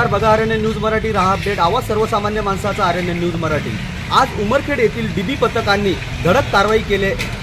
नमस्कार, बघा RNA news Marathi, रहा अपडेट, आवाज सर्वसामान्य माणसाचा आरएनए न्यूज मराठी। आज उमरखेड येथील डीबी पथकांनी धडक कारवाई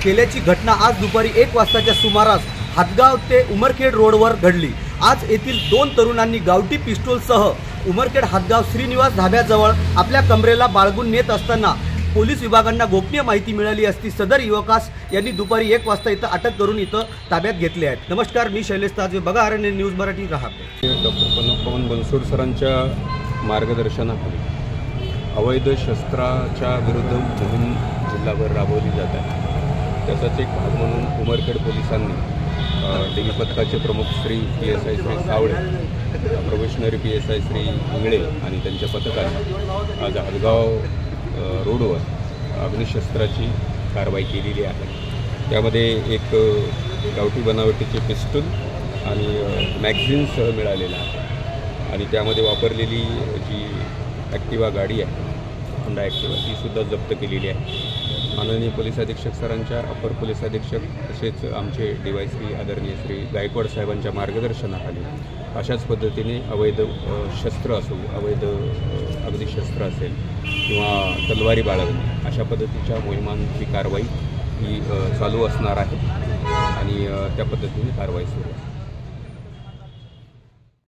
केल्याची घटना आज दुपारी 1 वाजताच्या सुमारास हातगाव ते उमरखेड रोडवर घडली। आज येथील 2 तरुणांनी गावठी पिस्तूलसह उमरखेड हातगाव श्रीनिवास धाब्याजवळ आपल्या कमरेला बाळगून नेत असताना पोलीस विभागांना गोपनीय माहिती मिळाली असती सदर युवकास यांनी दुपारी 1 वाजता इथं अटक करून इथं ताब्यात घेतले आहेत। नमस्कार, मी शैलेश ताजे, बघा आरएनए न्यूज मराठी, रहा। डॉक्टर पवन बनसोड सरांच्या मार्गदर्शनाखाली अवैध शस्त्राच्या विरुद्ध मोहीम जिल्हाभर राबवली जात आहे। त्याचाच एक भाग म्हणून उमरखेड पोलिसांनी डीबी पथकाचे प्रमुख श्री PSI श्री सावळे, प्रोबेशनरी PSI श्री इंगळे आणि त्यांच्या पथकाने आज हातगाव रोडवर अग्निशस्त्राची कारवाई केलेली आहे। त्यामध्ये एक गावठी बनावटीचे पिस्टल आणि मॅगझिन्स मिळालेला आहे आणि त्यामध्ये वापरलेली जी ॲक्टिवा गाडी आहे, होंडा ॲक्टिवा, तीसुद्धा जप्त केलेली आहे। माननीय पोलीस अधीक्षक सरांच्या, अपर पोलीस अधीक्षक तसेच आमचे DYSP आदरणीय श्री गायकवाड साहेबांच्या मार्गदर्शनाखाली अशाच पद्धतीने अवैध शस्त्र असो, अवैध अग्निशस्त्र असेल किंवा तलवारी बाळगणे अशा पद्धतीच्या मोहिमांची कारवाई ही चालू असणार आहे आणि त्या पद्धतीने कारवाई सुरू आहे।